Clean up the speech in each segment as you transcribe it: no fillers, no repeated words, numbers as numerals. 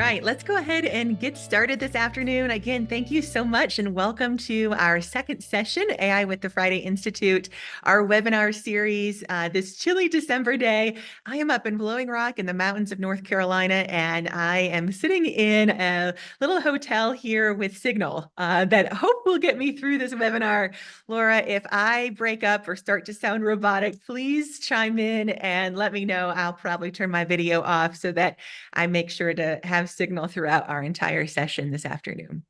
right, let's go ahead and get started this afternoon. Again, thank you so much and welcome to our second session, AI with the Friday Institute, our webinar series this chilly December day. I am up in Blowing Rock in the mountains of North Carolina, and I am sitting in a little hotel here with signal that hope will get me through this webinar. Laura, if I break up or start to sound robotic, please chime in and let me know. I'll probably turn my video off so that I make sure to have signal throughout our entire session this afternoon.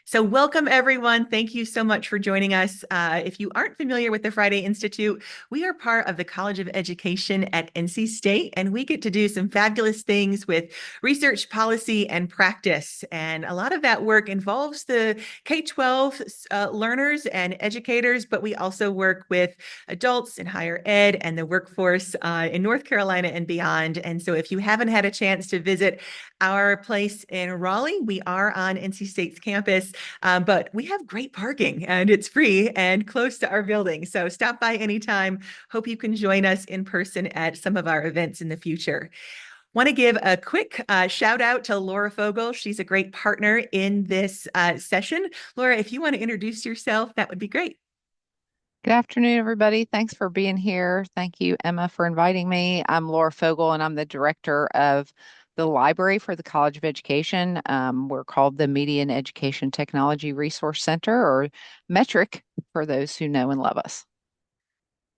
So welcome, everyone. Thank you so much for joining us. If you aren't familiar with the Friday Institute, we are part of the College of Education at NC State, and we get to do some fabulous things with research, policy, and practice. And a lot of that work involves the K-12 learners and educators, but we also work with adults in higher ed and the workforce in North Carolina and beyond. And so if you haven't had a chance to visit our place in Raleigh, we are on NC State's campus, but we have great parking and it's free and close to our building. So stop by anytime. Hope you can join us in person at some of our events in the future. Want to give a quick shout out to Laura Fogel. She's a great partner in this session. Laura, if you want to introduce yourself, that would be great. Good afternoon, everybody. Thanks for being here. Thank you, Emma, for inviting me. I'm Laura Fogel, and I'm the director of the library for the College of Education. We're called the Media and Education Technology Resource Center, or METRIC, for those who know and love us.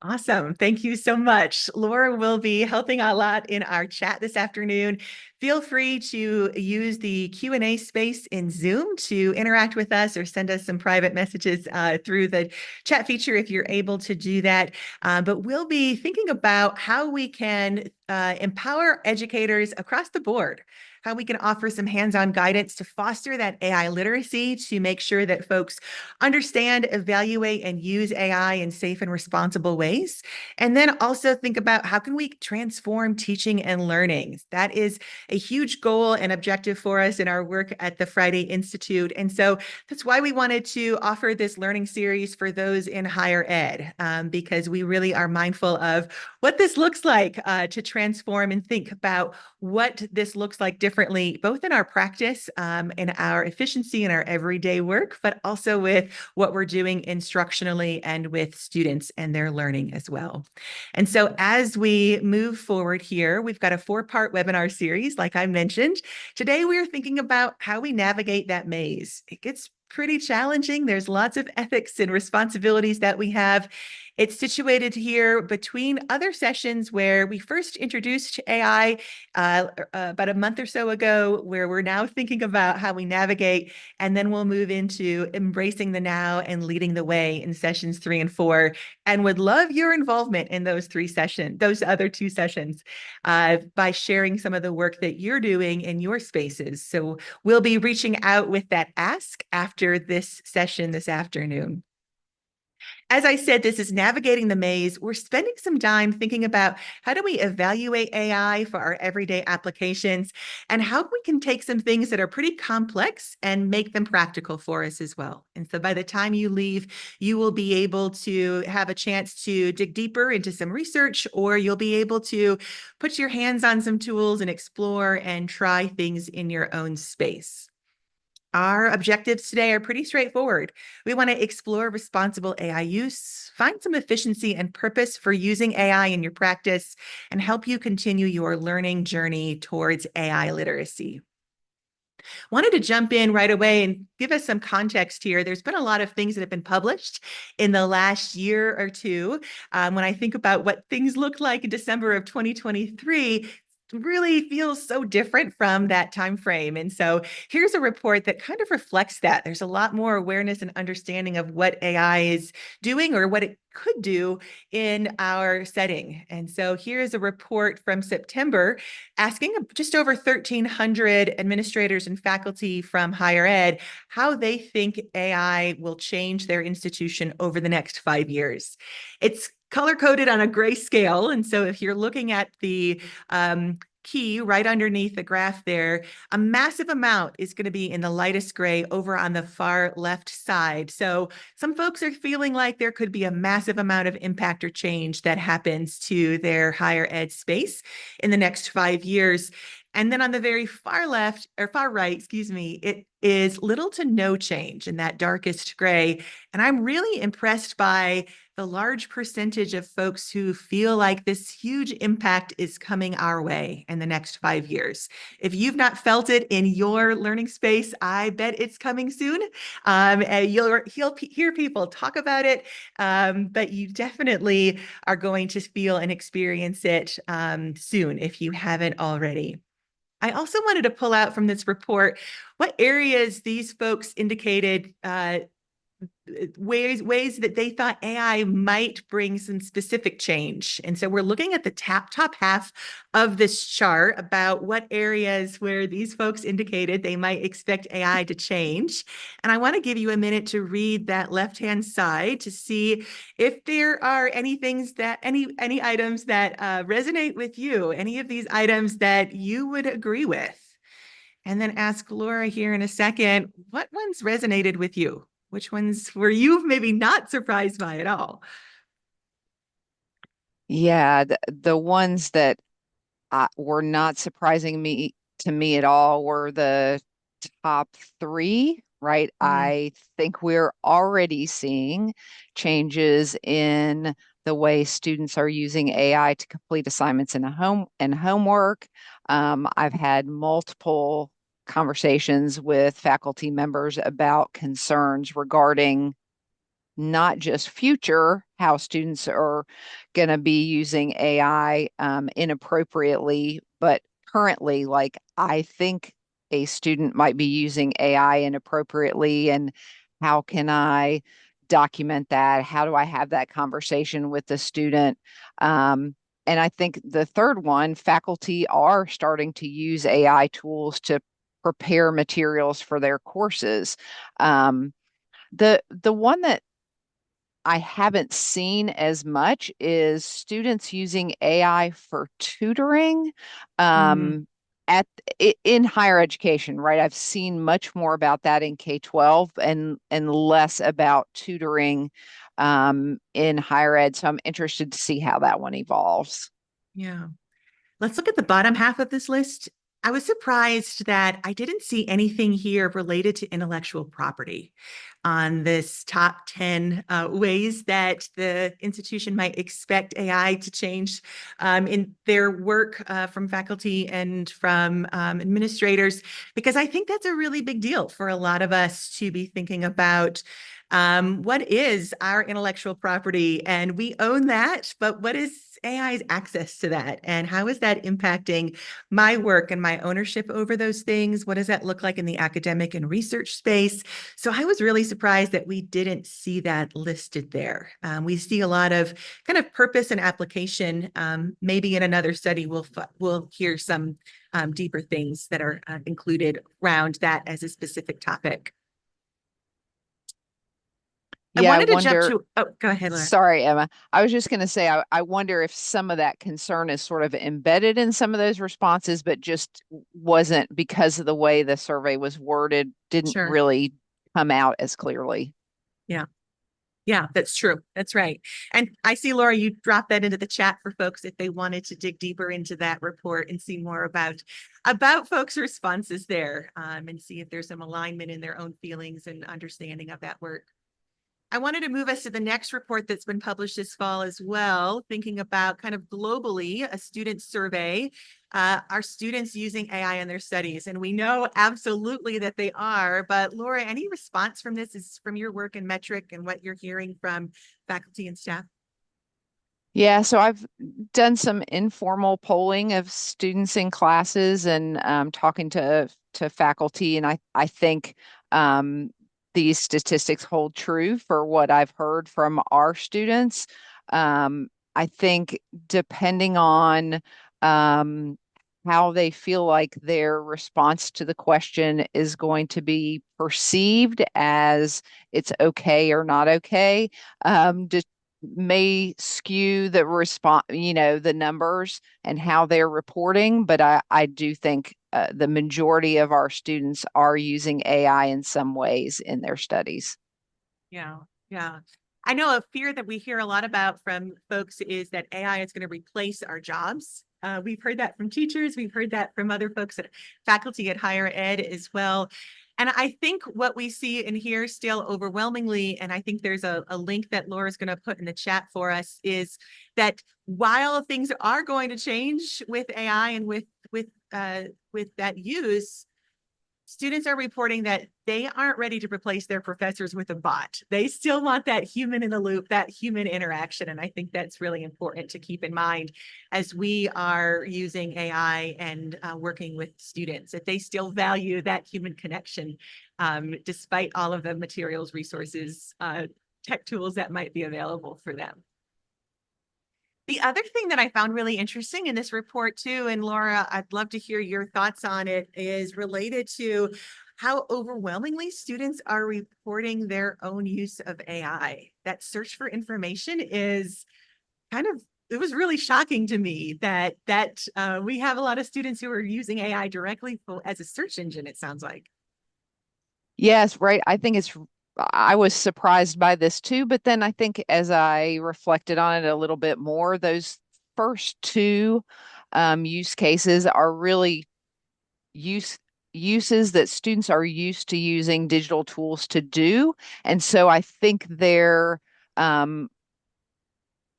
Awesome. Thank you so much. Laura will be helping a lot in our chat this afternoon. Feel free to use the Q&A space in Zoom to interact with us or send us some private messages through the chat feature if you're able to do that. But we'll be thinking about how we can empower educators across the board, how we can offer some hands-on guidance to foster that AI literacy, to make sure that folks understand, evaluate, and use AI in safe and responsible ways. And then also think about how can we transform teaching and learning. That is a huge goal and objective for us in our work at the Friday Institute. And so that's why we wanted to offer this learning series for those in higher ed, because we really are mindful of what this looks like to transform and think about what this looks like differently, both in our practice, in our efficiency in our everyday work, but also with what we're doing instructionally and with students and their learning as well. And so as we move forward here, we've got a 4-part webinar series, like I mentioned. Today, we're thinking about how we navigate that maze. It gets pretty challenging. There's lots of ethics and responsibilities that we have. It's situated here between other sessions where we first introduced AI about a month or so ago, where we're now thinking about how we navigate, and then we'll move into embracing the now and leading the way in sessions 3 and 4, and would love your involvement in those other 2 sessions, by sharing some of the work that you're doing in your spaces. So we'll be reaching out with that ask after this session this afternoon. As I said, this is navigating the maze. We're spending some time thinking about how do we evaluate AI for our everyday applications, and how we can take some things that are pretty complex and make them practical for us as well. And so by the time you leave, you will be able to have a chance to dig deeper into some research, or you'll be able to put your hands on some tools and explore and try things in your own space. Our objectives today are pretty straightforward. We want to explore responsible AI use, find some efficiency and purpose for using AI in your practice, and help you continue your learning journey towards AI literacy. Wanted to jump in right away and give us some context here. There's been a lot of things that have been published in the last year or two. When I think about what things looked like in December of 2023, really feels so different from that time frame. And so here's a report that kind of reflects that. There's a lot more awareness and understanding of what AI is doing, or what it could do in our setting. And so here's a report from September asking just over 1,300 administrators and faculty from higher ed how they think AI will change their institution over the next 5 years. It's color-coded on a grayscale. And so if you're looking at the key right underneath the graph there, a massive amount is going to be in the lightest gray over on the far left side. So some folks are feeling like there could be a massive amount of impact or change that happens to their higher ed space in the next 5 years. And then on the very far left or far right, excuse me, it is little to no change in that darkest gray. And I'm really impressed by the large percentage of folks who feel like this huge impact is coming our way in the next 5 years. If you've not felt it in your learning space, I bet it's coming soon. And you'll hear people talk about it, but you definitely are going to feel and experience it soon if you haven't already. I also wanted to pull out from this report what areas these folks indicated ways that they thought AI might bring some specific change. And so we're looking at the top half of this chart about what areas where these folks indicated they might expect AI to change. And I want to give you a minute to read that left-hand side to see if there are any things that any items that resonate with you, any of these items that you would agree with. And then ask Laura here in a second, what ones resonated with you? Which ones were you maybe not surprised by at all? Yeah, the ones that were not surprising me to me at all were the top three, right? Mm, I think we're already seeing changes in the way students are using AI to complete assignments in a home and homework. I've had multiple conversations with faculty members about concerns regarding not just future, how students are going to be using AI inappropriately, but currently, like I think a student might be using AI inappropriately, and how can I document that? How do I have that conversation with the student? And I think the third one, faculty are starting to use AI tools to prepare materials for their courses. The one that I haven't seen as much is students using AI for tutoring mm, um, at in higher education, right? I've seen much more about that in K-12 and less about tutoring in higher ed. So I'm interested to see how that one evolves. yeah. Let's look at the bottom half of this list. I was surprised that I didn't see anything here related to intellectual property on this top 10 ways that the institution might expect AI to change in their work from faculty and from administrators, because I think that's a really big deal for a lot of us to be thinking about. What is our intellectual property? And we own that, but what is AI's access to that? And how is that impacting my work and my ownership over those things? What does that look like in the academic and research space? So I was really surprised that we didn't see that listed there. We see a lot of kind of purpose and application. Maybe in another study, we'll hear some deeper things that are included around that as a specific topic. I Yeah, I wanted to jump wonder. to, oh, go ahead, Laura. Sorry, Emma. I was just going to say, I wonder if some of that concern is sort of embedded in some of those responses, but just wasn't because of the way the survey was worded, didn't Sure. really come out as clearly. Yeah. Yeah, that's true. That's right. And I see, Laura, you dropped that into the chat for folks if they wanted to dig deeper into that report and see more about folks' responses there, and see if there's some alignment in their own feelings and understanding of that work. I wanted to move us to the next report that's been published this fall as well, thinking about kind of globally a student survey. Are students using AI in their studies? And we know absolutely that they are, but Laura, any response from this is from your work in metric and what you're hearing from faculty and staff? Yeah, so I've done some informal polling of students in classes and talking to faculty, and I think these statistics hold true for what I've heard from our students. I think depending on um, how they feel like their response to the question is going to be perceived as it's okay or not okay, may skew the response, the numbers and how they're reporting. But I do think the majority of our students are using AI in some ways in their studies. Yeah, yeah. I know a fear that we hear a lot about from folks is that AI is going to replace our jobs. We've heard that from teachers. We've heard that from other folks at faculty at higher ed as well. And I think what we see and hear still overwhelmingly, and I think there's a link that Laura's going to put in the chat for us, is that while things are going to change with AI and with that use, students are reporting that they aren't ready to replace their professors with a bot. They still want that human in the loop, that human interaction. And I think that's really important to keep in mind as we are using AI and working with students, that they still value that human connection, despite all of the materials, resources, tech tools that might be available for them. The other thing that I found really interesting in this report too, and Laura, I'd love to hear your thoughts on it, is related to how overwhelmingly students are reporting their own use of AI. That search for information is it was really shocking to me that we have a lot of students who are using AI directly as a search engine, it sounds like. Yes, right. I was surprised by this too, but then I think as I reflected on it a little bit more, those first two use cases are really uses that students are used to using digital tools to do. And so I think they're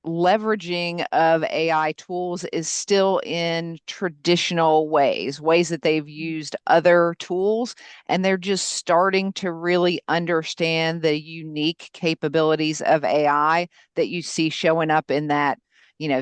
leveraging of AI tools is still in traditional ways that they've used other tools, and they're just starting to really understand the unique capabilities of AI that you see showing up in that,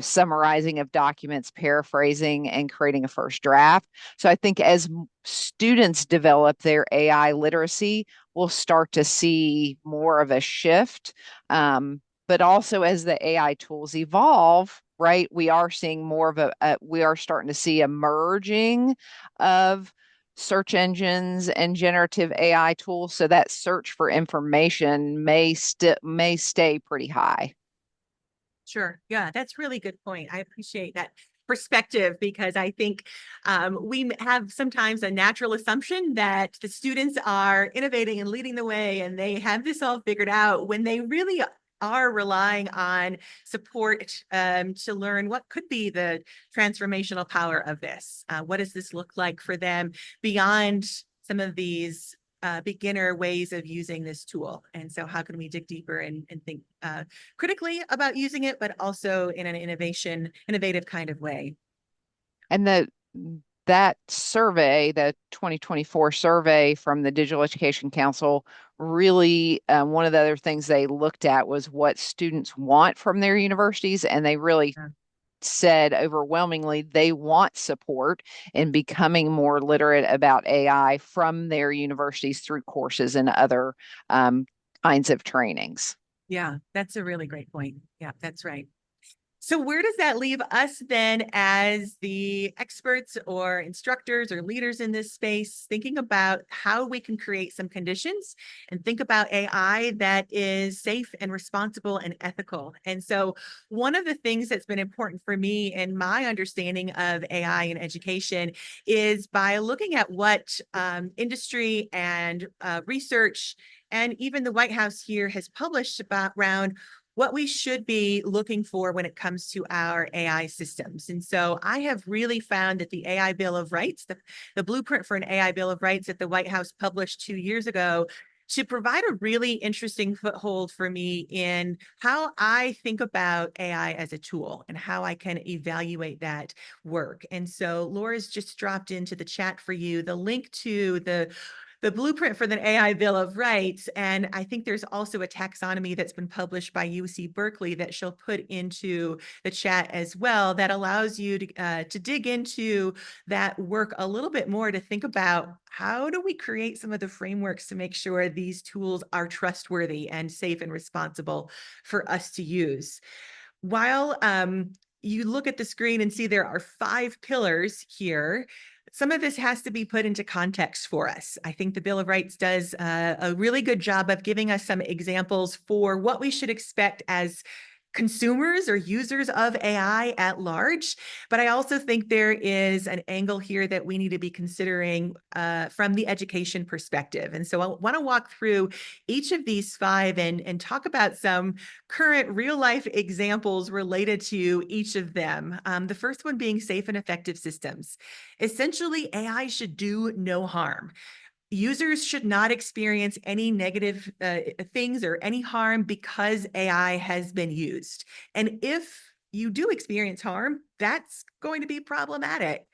summarizing of documents, paraphrasing, and creating a first draft. So I think as students develop their AI literacy, we'll start to see more of a shift. But also as the AI tools evolve, right, we are seeing more of we are starting to see a merging of search engines and generative AI tools. So that search for information may stay pretty high. Sure. Yeah, that's really good point. I appreciate that perspective because I think we have sometimes a natural assumption that the students are innovating and leading the way and they have this all figured out when they really are relying on support to learn what could be the transformational power of this. What does this look like for them beyond some of these beginner ways of using this tool? And so how can we dig deeper and think critically about using it, but also in an innovative kind of way? And that survey, the 2024 survey from the Digital Education Council, really one of the other things they looked at was what students want from their universities, and they really said overwhelmingly they want support in becoming more literate about AI from their universities through courses and other kinds of trainings. Yeah, that's a really great point. Yeah, that's right. So where does that leave us then as the experts or instructors or leaders in this space, thinking about how we can create some conditions and think about AI that is safe and responsible and ethical? And so one of the things that's been important for me in my understanding of AI in education is by looking at what industry and research and even the White House here has published around what we should be looking for when it comes to our AI systems. And so I have really found that the AI Bill of Rights, the blueprint for an AI Bill of Rights that the White House published 2 years ago, to provide a really interesting foothold for me in how I think about AI as a tool and how I can evaluate that work. And so Laura's just dropped into the chat for you the link to the blueprint for the AI Bill of Rights. And I think there's also a taxonomy that's been published by UC Berkeley that she'll put into the chat as well, that allows you to dig into that work a little bit more, to think about how do we create some of the frameworks to make sure these tools are trustworthy and safe and responsible for us to use. While you look at the screen and see there are 5 pillars here, some of this has to be put into context for us. I think the Bill of Rights does a really good job of giving us some examples for what we should expect as consumers or users of AI at large. But I also think there is an angle here that we need to be considering from the education perspective. And so I want to walk through each of these five and talk about some current real life examples related to each of them. The first one being safe and effective systems. Essentially, AI should do no harm. Users should not experience any negative things or any harm because AI has been used. And if you do experience harm, that's going to be problematic.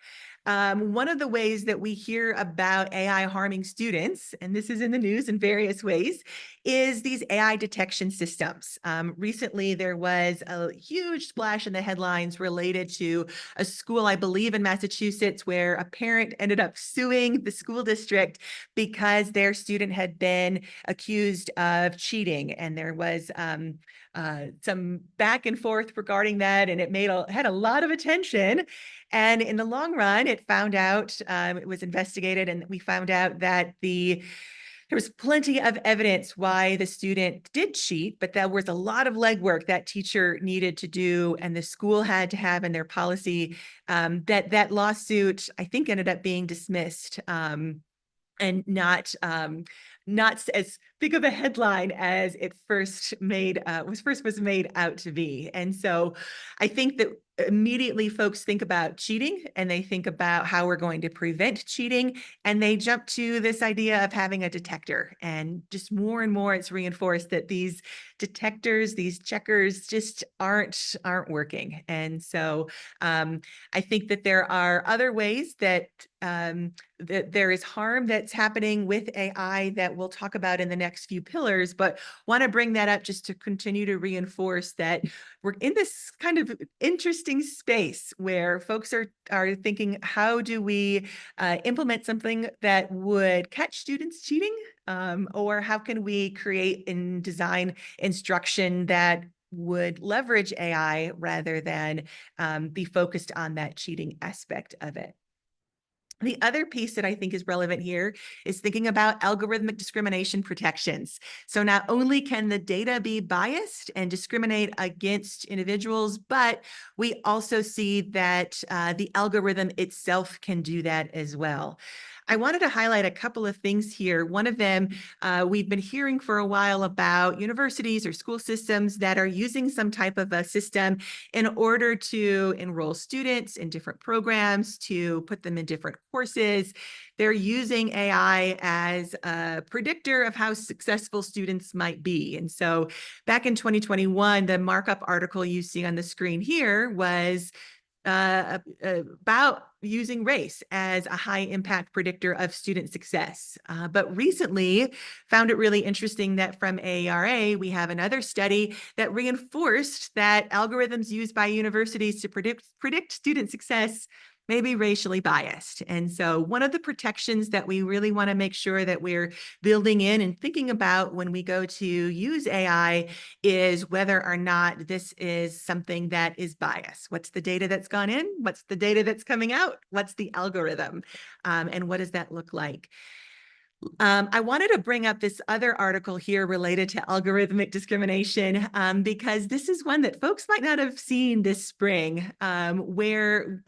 One of the ways that we hear about AI harming students, and this is in the news in various ways, is these AI detection systems. Recently, there was a huge splash in the headlines related to a school, I believe in Massachusetts, where a parent ended up suing the school district because their student had been accused of cheating. And there was some back and forth regarding that, and it had a lot of attention. And in the long run, it was investigated, and we found out that there was plenty of evidence why the student did cheat, but there was a lot of legwork that teacher needed to do, and the school had to have in their policy. That lawsuit, I think, ended up being dismissed. And not as big of a headline as it first was made out to be. And so I think that immediately folks think about cheating, and they think about how we're going to prevent cheating, and they jump to this idea of having a detector. And just more and more it's reinforced that these detectors, these checkers, just aren't working. And so I think that there are other ways that there is harm that's happening with AI that we'll talk about in the next few pillars, but want to bring that up just to continue to reinforce that we're in this kind of interesting space where folks are thinking, how do we implement something that would catch students cheating? Or how can we create and design instruction that would leverage AI rather than be focused on that cheating aspect of it? The other piece that I think is relevant here is thinking about algorithmic discrimination protections. So not only can the data be biased and discriminate against individuals, but we also see that the algorithm itself can do that as well. I wanted to highlight a couple of things here. One of them, we've been hearing for a while about universities or school systems that are using some type of a system in order to enroll students in different programs, to put them in different courses. They're using AI as a predictor of how successful students might be. And so back in 2021, the markup article you see on the screen here was about using race as a high impact predictor of student success. But recently found it really interesting that from AERA, we have another study that reinforced that algorithms used by universities to predict student success may be racially biased. And so one of the protections that we really want to make sure that we're building in and thinking about when we go to use AI is whether or not this is something that is biased. What's the data that's gone in? What's the data that's coming out? What's the algorithm? And what does that look like? I wanted to bring up this other article here related to algorithmic discrimination because this is one that folks might not have seen this spring, where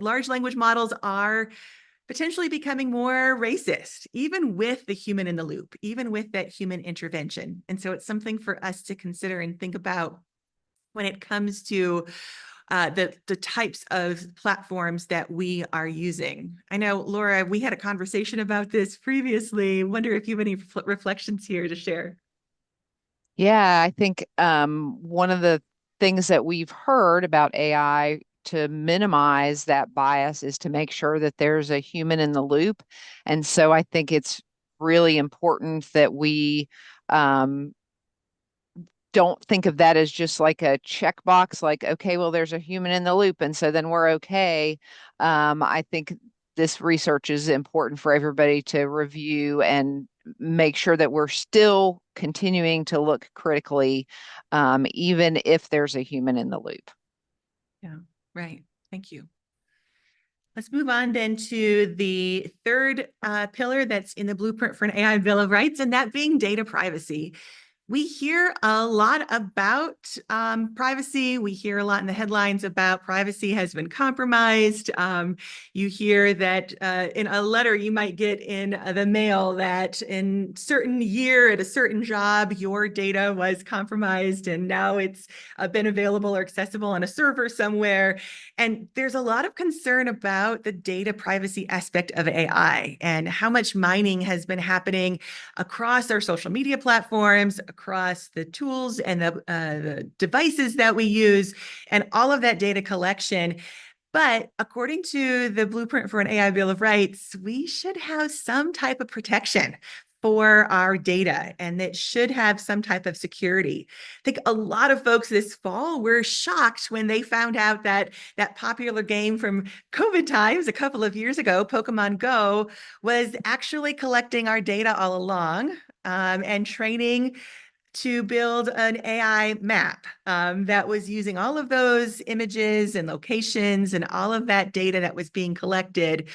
large language models are potentially becoming more racist, even with the human in the loop, even with that human intervention. And so it's something for us to consider and think about when it comes to the types of platforms that we are using. I know, Laura, we had a conversation about this previously. Wonder if you have any reflections here to share. Yeah, I think one of the things that we've heard about AI to minimize that bias is to make sure that there's a human in the loop. And so I think it's really important that we don't think of that as just like a checkbox, like, okay, well, there's a human in the loop, and so then we're okay. I think this research is important for everybody to review and make sure that we're still continuing to look critically, even if there's a human in the loop. Yeah, right. Thank you. Let's move on then to the third pillar that's in the blueprint for an AI Bill of Rights, and that being data privacy. We hear a lot about privacy. We hear a lot in the headlines about privacy has been compromised. You hear that in a letter you might get in the mail that in certain year at a certain job, your data was compromised and now it's been available or accessible on a server somewhere. And there's a lot of concern about the data privacy aspect of AI and how much mining has been happening across our social media platforms, across the tools and the devices that we use, and all of that data collection. But according to the Blueprint for an AI Bill of Rights, we should have some type of protection for our data, and it should have some type of security. I think a lot of folks this fall were shocked when they found out that that popular game from COVID times a couple of years ago, Pokemon Go, was actually collecting our data all along and training to build an AI map that was using all of those images and locations and all of that data that was being collected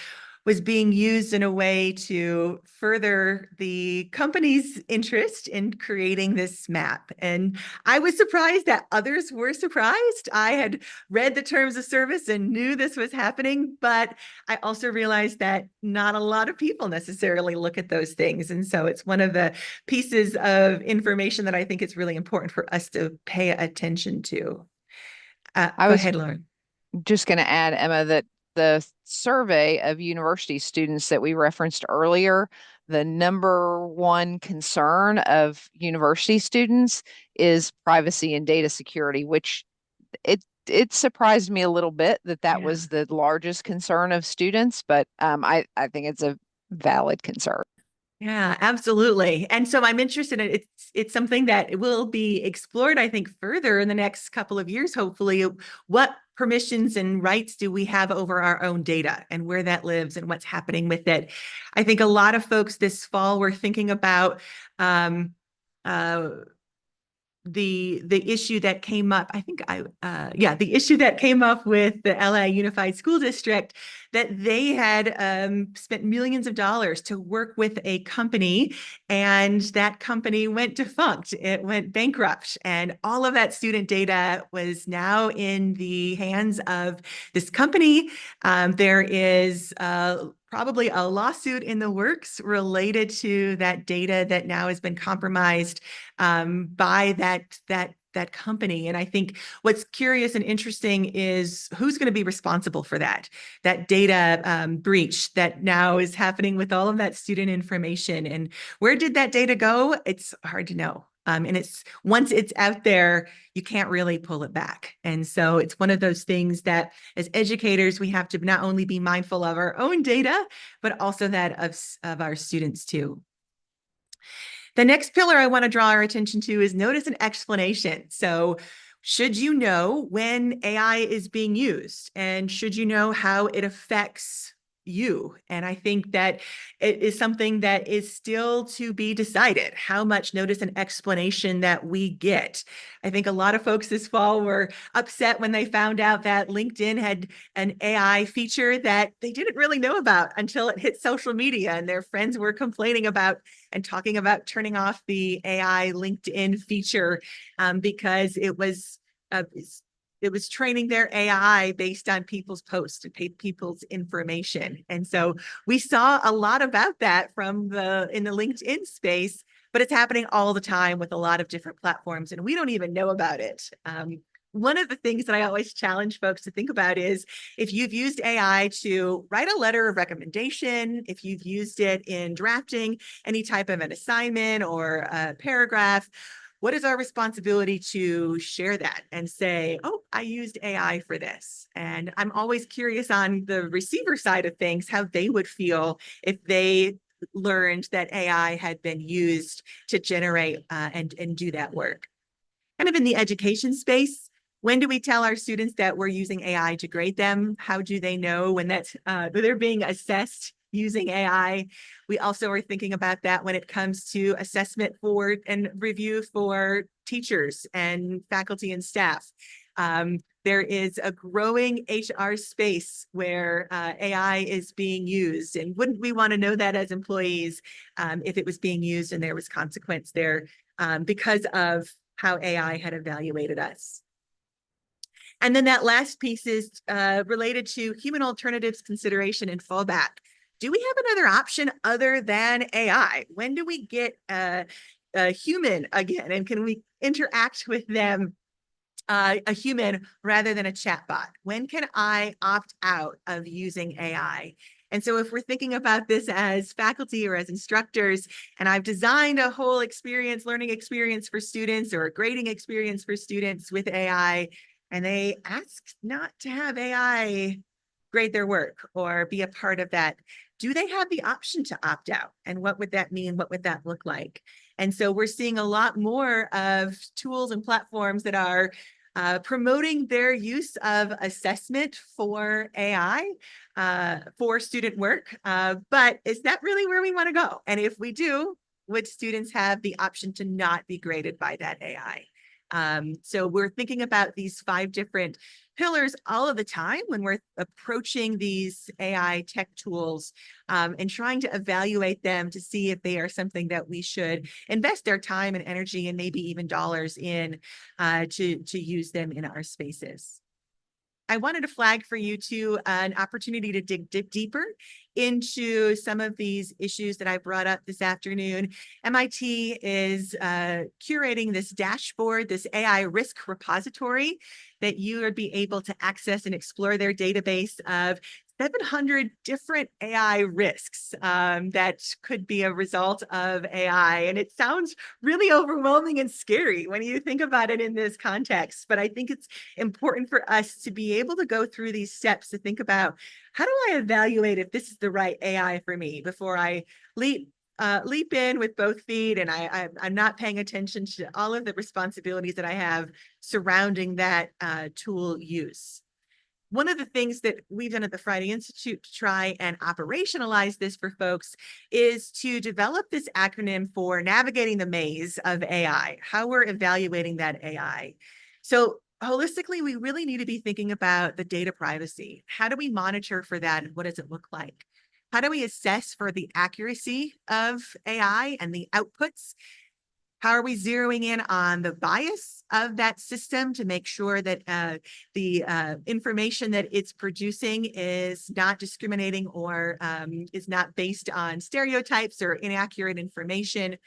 was being used in a way to further the company's interest in creating this map. And I was surprised that others were surprised. I had read the terms of service and knew this was happening, but I also realized that not a lot of people necessarily look at those things. And so it's one of the pieces of information that I think it's really important for us to pay attention to. I Go was ahead, Lauren. just going to add, Emma, that the survey of university students that we referenced earlier, the number one concern of university students is privacy and data security, which it surprised me a little bit that that Yeah. was the largest concern of students, but I think it's a valid concern. Yeah, absolutely. And so I'm interested in it. It's something that will be explored, I think, further in the next couple of years, hopefully. What permissions and rights do we have over our own data and where that lives and what's happening with it? I think a lot of folks this fall were thinking about uh, the issue that came up, I think the issue that came up with the LA Unified School District, that they had spent millions of dollars to work with a company, and that company went defunct. It went bankrupt, and all of that student data was now in the hands of this company. There is probably a lawsuit in the works related to that data that now has been compromised by that company. And I think what's curious and interesting is who's going to be responsible for that data breach that now is happening with all of that student information. And where did that data go? It's hard to know. And it's once it's out there, you can't really pull it back. And so it's one of those things that as educators, we have to not only be mindful of our own data, but also that of our students too. The next pillar I want to draw our attention to is notice and explanation. So should you know when AI is being used, and should you know how it affects you? And I think that it is something that is still to be decided, how much notice and explanation that we get. I think a lot of folks this fall were upset when they found out that LinkedIn had an AI feature that they didn't really know about until it hit social media, and their friends were complaining about and talking about turning off the AI LinkedIn feature because uh, it was training their AI based on people's posts and people's information. And so we saw a lot about that in the LinkedIn space, but it's happening all the time with a lot of different platforms, and we don't even know about it. One of the things that I always challenge folks to think about is if you've used AI to write a letter of recommendation, if you've used it in drafting any type of an assignment or a paragraph, what is our responsibility to share that and say, oh, I used AI for this? And I'm always curious on the receiver side of things, how they would feel if they learned that AI had been used to generate and do that work. Kind of in the education space, when do we tell our students that we're using AI to grade them? How do they know when they're being assessed using AI? We also are thinking about that when it comes to assessment for and review for teachers and faculty and staff. There is a growing HR space where AI is being used, and wouldn't we want to know that as employees if it was being used and there was consequence there because of how AI had evaluated us. And then that last piece is related to human alternatives consideration and fallback. Do we have another option other than AI? When do we get a human again? And can we interact with them, a human rather than a chatbot? When can I opt out of using AI? And so if we're thinking about this as faculty or as instructors, and I've designed a whole experience, learning experience for students or a grading experience for students with AI, and they ask not to have AI grade their work or be a part of that, do they have the option to opt out? And what would that mean? What would that look like? And so we're seeing a lot more of tools and platforms that are promoting their use of assessment for AI for student work. But is that really where we want to go? And if we do, would students have the option to not be graded by that AI? So we're thinking about these 5 different pillars all of the time when we're approaching these AI tech tools, and trying to evaluate them to see if they are something that we should invest our time and energy and maybe even dollars in to use them in our spaces. I wanted to flag for you too an opportunity to dig deeper into some of these issues that I brought up this afternoon. MIT is curating this dashboard, this AI risk repository that you would be able to access and explore their database of 700 different AI risks that could be a result of AI. And it sounds really overwhelming and scary when you think about it in this context. But I think it's important for us to be able to go through these steps to think about, how do I evaluate if this is the right AI for me before I leap in with both feet and I'm not paying attention to all of the responsibilities that I have surrounding that tool use. One of the things that we've done at the Friday Institute to try and operationalize this for folks is to develop this acronym for navigating the maze of AI, how we're evaluating that AI. So holistically, we really need to be thinking about the data privacy. How do we monitor for that and what does it look like? How do we assess for the accuracy of AI and the outputs? How are we zeroing in on the bias of that system to make sure that the information that it's producing is not discriminating or is not based on stereotypes or inaccurate information?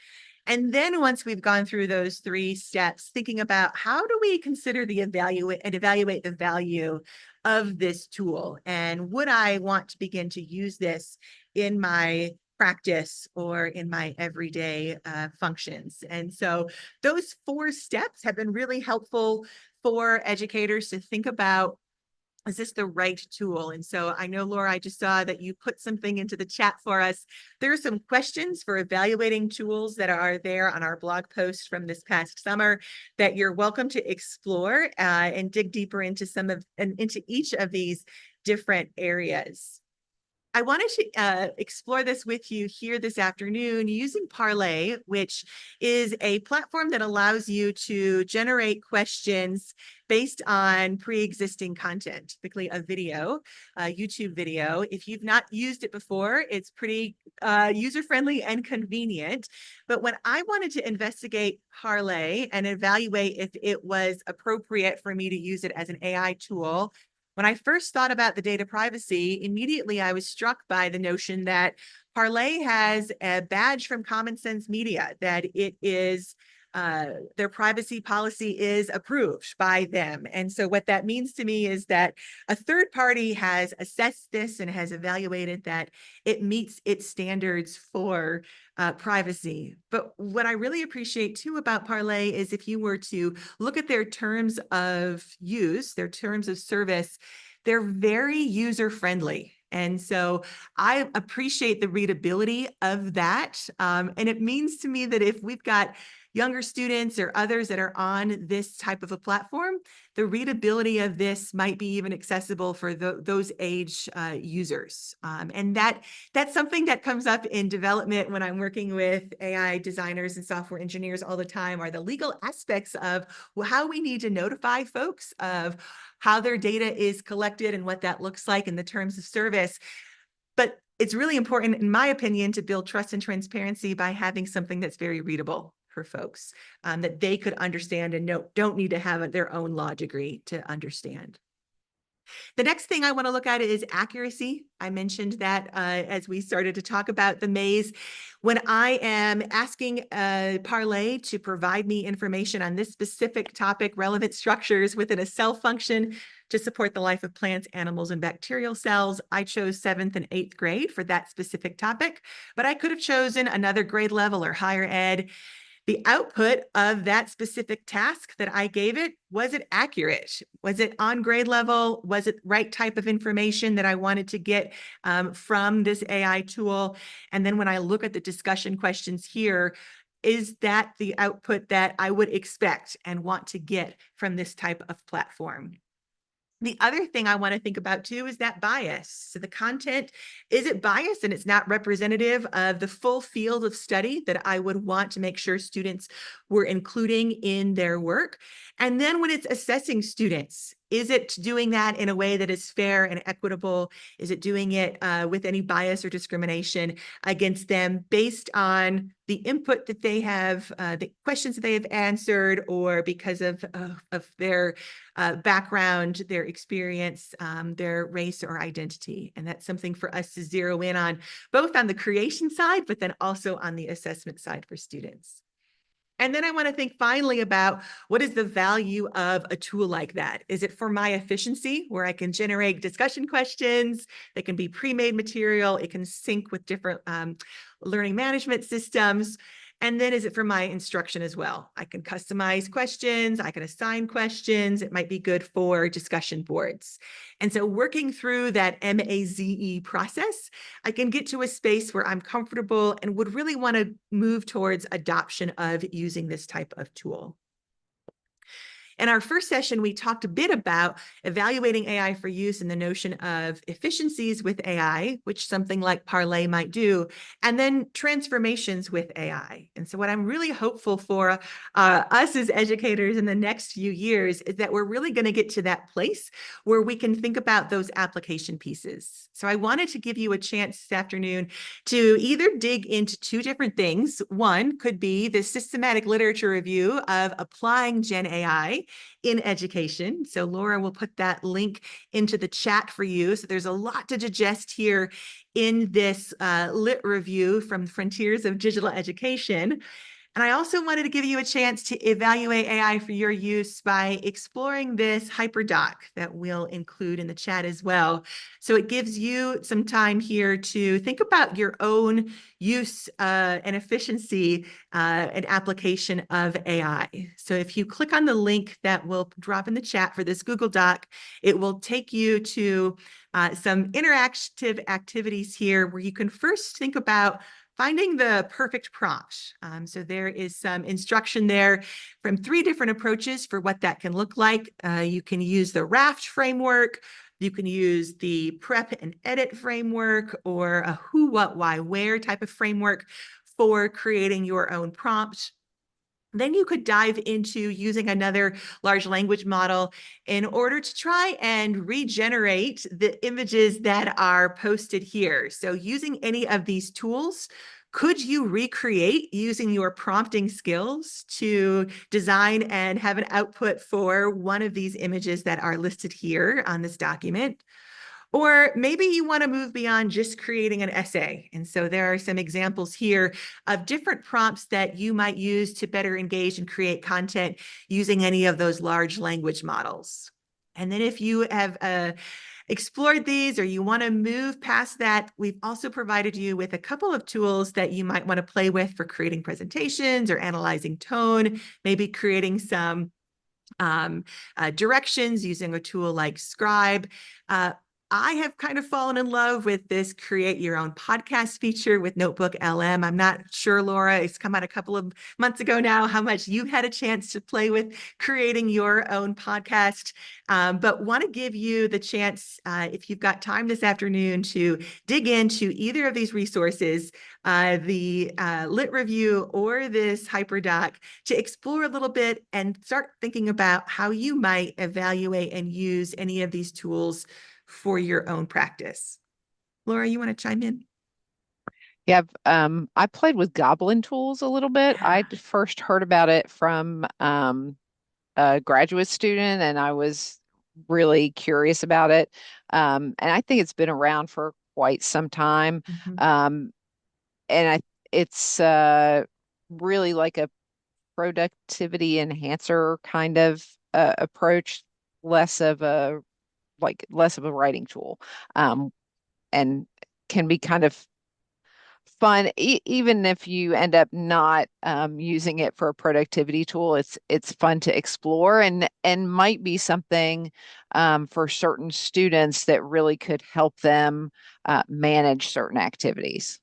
And then once we've gone through those 3 steps, thinking about how do we consider the evaluate the value of this tool? And would I want to begin to use this in my practice or in my everyday functions? And so those 4 steps have been really helpful for educators to think about, is this the right tool? And so I know, Laura, I just saw that you put something into the chat for us. There are some questions for evaluating tools that are there on our blog post from this past summer that you're welcome to explore and dig deeper into into each of these different areas. I wanted to explore this with you here this afternoon using Parlay, which is a platform that allows you to generate questions based on pre-existing content, typically a video, a YouTube video. If you've not used it before, it's pretty user-friendly and convenient. But when I wanted to investigate Parlay and evaluate if it was appropriate for me to use it as an AI tool, when I first thought about the data privacy, immediately I was struck by the notion that Parlay has a badge from Common Sense Media, that it is their privacy policy is approved by them. And so what that means to me is that a third party has assessed this and has evaluated that it meets its standards for privacy. But what I really appreciate too about Parlay is if you were to look at their terms of use, their terms of service, they're very user-friendly. And so I appreciate the readability of that. And it means to me that if we've got younger students or others that are on this type of a platform, the readability of this might be even accessible for those age users. And that's something that comes up in development when I'm working with AI designers and software engineers all the time, are the legal aspects of how we need to notify folks of how their data is collected and what that looks like in the terms of service. But it's really important, in my opinion, to build trust and transparency by having something that's very readable for folks that they could understand and don't need to have their own law degree to understand. The next thing I want to look at is accuracy. I mentioned that as we started to talk about the maze. When I am asking Parley to provide me information on this specific topic, relevant structures within a cell function to support the life of plants, animals, and bacterial cells, I chose 7th and 8th grade for that specific topic, but I could have chosen another grade level or higher ed. The output of that specific task that I gave it, was it accurate? Was it on grade level? Was it right type of information that I wanted to get from this AI tool? And then when I look at the discussion questions here, is that the output that I would expect and want to get from this type of platform? The other thing I want to think about too is that bias. So the content, is it biased and it's not representative of the full field of study that I would want to make sure students were including in their work? And then when it's assessing students, is it doing that in a way that is fair and equitable? Is it doing it with any bias or discrimination against them based on the input that they have, the questions that they have answered, or because of their background, their experience, their race or identity? And that's something for us to zero in on, both on the creation side, but then also on the assessment side for students. And then I want to think finally about what is the value of a tool like that? Is it for my efficiency, where I can generate discussion questions that can be pre-made material, it can sync with different learning management systems? And then is it for my instruction as well? I can customize questions, I can assign questions, it might be good for discussion boards. And so working through that MAZE process, I can get to a space where I'm comfortable and would really want to move towards adoption of using this type of tool. In our first session, we talked a bit about evaluating AI for use and the notion of efficiencies with AI, which something like Parley might do, and then transformations with AI. And so what I'm really hopeful for us as educators in the next few years is that we're really going to get to that place where we can think about those application pieces. So I wanted to give you a chance this afternoon to either dig into two different things. One could be the systematic literature review of applying Gen AI in education. So Laura will put that link into the chat for you. So there's a lot to digest here in this lit review from Frontiers of Digital Education. And I also wanted to give you a chance to evaluate AI for your use by exploring this HyperDoc that we'll include in the chat as well. So it gives you some time here to think about your own use and efficiency and application of AI. So if you click on the link that will drop in the chat for this Google Doc, it will take you to some interactive activities here where you can first think about finding the perfect prompt. So there is some instruction there from 3 different approaches for what that can look like. You can use the RAFT framework, you can use the prep and edit framework, or a who, what, why, where type of framework for creating your own prompt. Then you could dive into using another large language model in order to try and regenerate the images that are posted here. So using any of these tools, could you recreate using your prompting skills to design and have an output for one of these images that are listed here on this document? Or maybe you want to move beyond just creating an essay. And so there are some examples here of different prompts that you might use to better engage and create content using any of those large language models. And then if you have explored these or you want to move past that, we've also provided you with a couple of tools that you might want to play with for creating presentations or analyzing tone, maybe creating some directions using a tool like Scribe. I have kind of fallen in love with this create your own podcast feature with Notebook LM. I'm not sure, Laura, it's come out a couple of months ago now, how much you've had a chance to play with creating your own podcast. But want to give you the chance, if you've got time this afternoon, to dig into either of these resources, the Lit Review or this HyperDoc, to explore a little bit and start thinking about how you might evaluate and use any of these tools for your own practice. Laura, you want to chime in? Yeah, I played with Goblin tools a little bit. Yeah. I first heard about it from a graduate student, and I was really curious about it. And I think it's been around for quite some time. Mhm. Um, and it's really like a productivity enhancer kind of approach, less of a less of a writing tool, um, and can be kind of fun, even if you end up not using it for a productivity tool. It's fun to explore, and might be something for certain students that really could help them manage certain activities.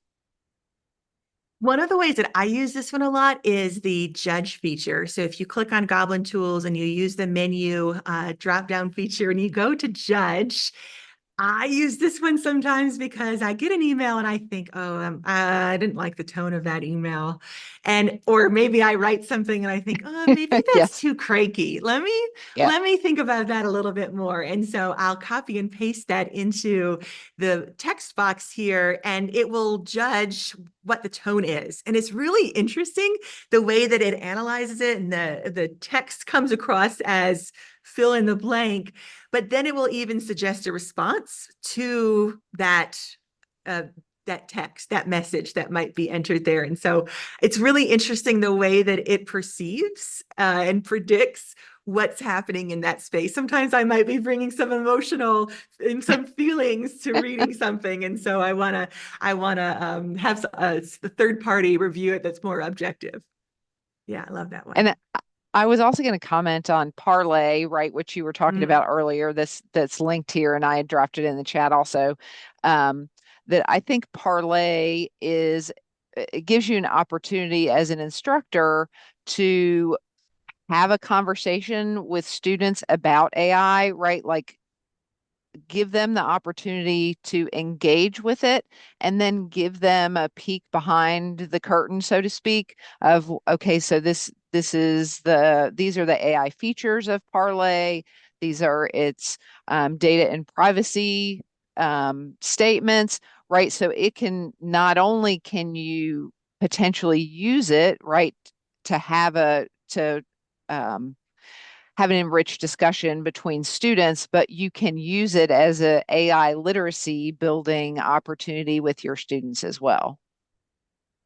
One of the ways that I use this one a lot is the judge feature. So if you click on Goblin Tools and you use the menu drop down feature and you go to judge, I use this one sometimes because I get an email and I think, oh, I didn't like the tone of that email. And or maybe I write something and I think, oh, maybe that's Yes. too cranky. Yeah. Let me think about that a little bit more. And so I'll copy and paste that into the text box here and it will judge what the tone is. And it's really interesting the way that it analyzes it and the text comes across as fill in the blank, but then it will even suggest a response to uh, that text, that message that might be entered there. And so it's really interesting the way that it perceives and predicts what's happening in that space. Sometimes I might be bringing some emotional and some feelings to reading something, and so I want to have a third party review it that's more objective. Yeah, I love that one. And I was also going to comment on Parlay, right, which you were talking Mm. about earlier. That's linked here, and I had dropped it in the chat also. Um, that I think Parlay is it gives you an opportunity as an instructor to have a conversation with students about AI, right? Like give them the opportunity to engage with it and then give them a peek behind the curtain, so to speak, of okay, so this is these are the AI features of Parlay. These are its data and privacy statements, right? So it can not only can you potentially use it, right, to um, have an enriched discussion between students, but you can use it as a AI literacy building opportunity with your students as well.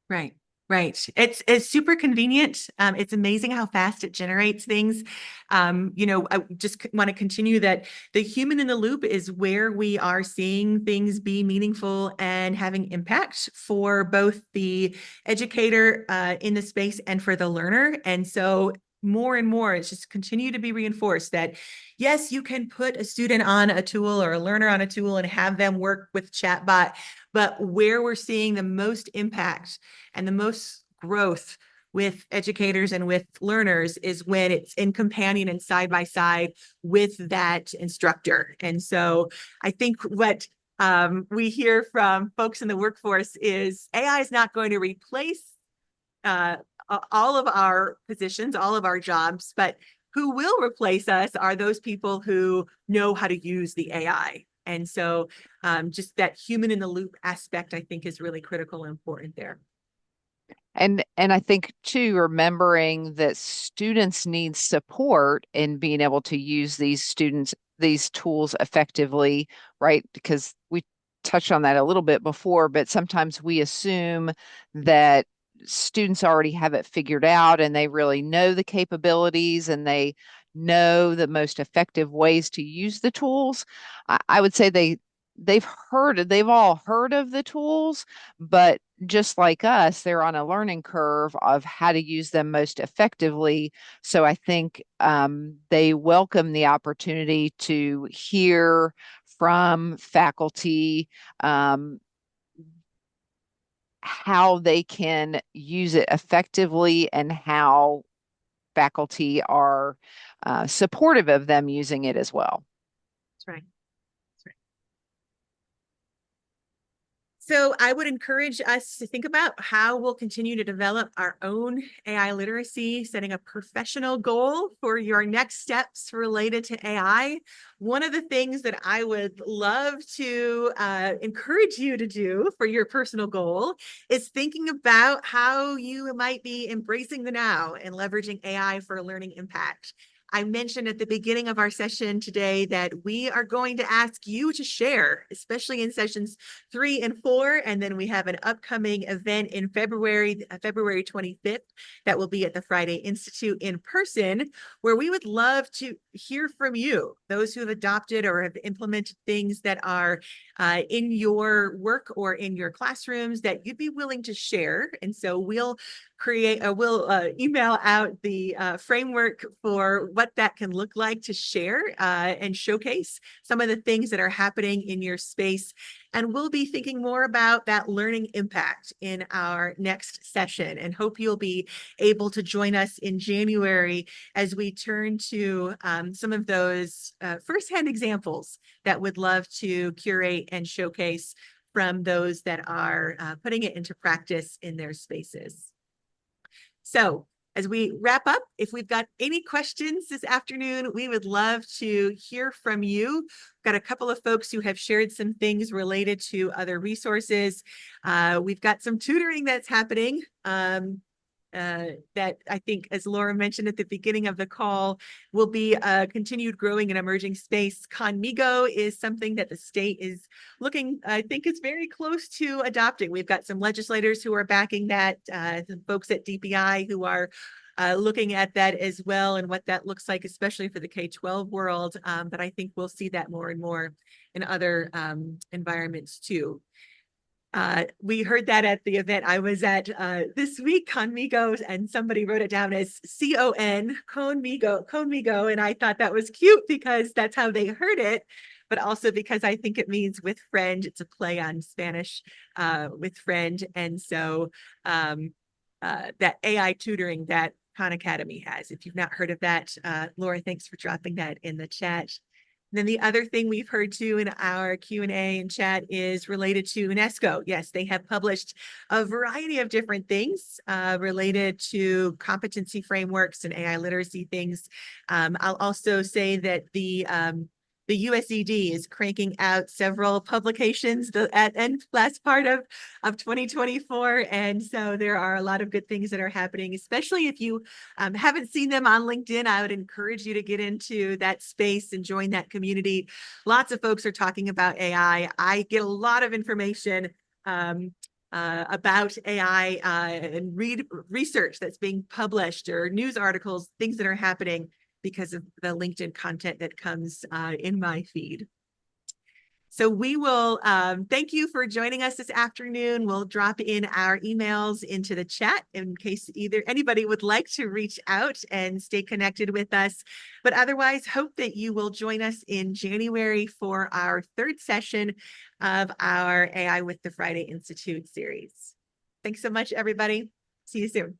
Right. Right. It's super convenient. It's amazing how fast it generates things. I just want to continue that the human in the loop is where we are seeing things be meaningful and having impact for both the educator in the space and for the learner. And so more and more, it's just continue to be reinforced that yes, you can put a student on a tool or a learner on a tool and have them work with chatbot, but where we're seeing the most impact and the most growth with educators and with learners is when it's in companion and side by side with that instructor. And so I think what we hear from folks in the workforce is AI is not going to replace uh, all of our positions, all of our jobs, but who will replace us are those people who know how to use the AI. And so just that human in the loop aspect, I think, is really critical and important there. And I think too, remembering that students need support in being able to use these tools effectively, right? Because we touched on that a little bit before, but sometimes we assume that students already have it figured out and they really know the capabilities and they know the most effective ways to use the tools. I would say they've all heard of the tools, but just like us, they're on a learning curve of how to use them most effectively. So I think they welcome the opportunity to hear from faculty how they can use it effectively and how faculty are supportive of them using it as well. That's right. That's right. So I would encourage us to think about how we'll continue to develop our own AI literacy, setting a professional goal for your next steps related to AI. One of the things that I would love to encourage you to do for your personal goal is thinking about how you might be embracing the now and leveraging AI for learning impact. I mentioned at the beginning of our session today that we are going to ask you to share, especially in sessions 3 and 4. And then we have an upcoming event in February, February 25th, that will be at the Friday Institute in person, where we would love to hear from you, those who have adopted or have implemented things that are in your work or in your classrooms that you'd be willing to share. And so we'll email out the framework for what that can look like to share and showcase some of the things that are happening in your space. And we'll be thinking more about that learning impact in our next session, and hope you'll be able to join us in January as we turn to some of those firsthand examples that would love to curate and showcase from those that are putting it into practice in their spaces. So as we wrap up, if we've got any questions this afternoon, we would love to hear from you. We've got a couple of folks who have shared some things related to other resources. We've got some tutoring that's happening. That I think, as Laura mentioned at the beginning of the call, will be a continued growing and emerging space. Conmigo is something that the state is looking, I think, is very close to adopting. We've got some legislators who are backing that, some folks at DPI who are looking at that as well, and what that looks like, especially for the K-12 world. But I think we'll see that more and more in other environments too. We heard that at the event I was at this week, Conmigo, and somebody wrote it down as C-O-N, Conmigo, and I thought that was cute because that's how they heard it, but also because I think it means with friend. It's a play on Spanish, with friend, and so that AI tutoring that Khan Academy has. If you've not heard of that, Laura, thanks for dropping that in the chat. Then the other thing we've heard too in our Q&A and chat is related to UNESCO. Yes, they have published a variety of different things related to competency frameworks and AI literacy things. I'll also say that the USED is cranking out several publications at the last part of 2024. And so there are a lot of good things that are happening, especially if you haven't seen them on LinkedIn. I would encourage you to get into that space and join that community. Lots of folks are talking about AI. I get a lot of information about AI and read research that's being published or news articles, things that are happening because of the LinkedIn content that comes in my feed. So we will thank you for joining us this afternoon. We'll drop in our emails into the chat in case anybody would like to reach out and stay connected with us. But otherwise, hope that you will join us in January for our 3rd session of our AI with the Friday Institute series. Thanks so much, everybody. See you soon.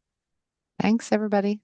Thanks, everybody.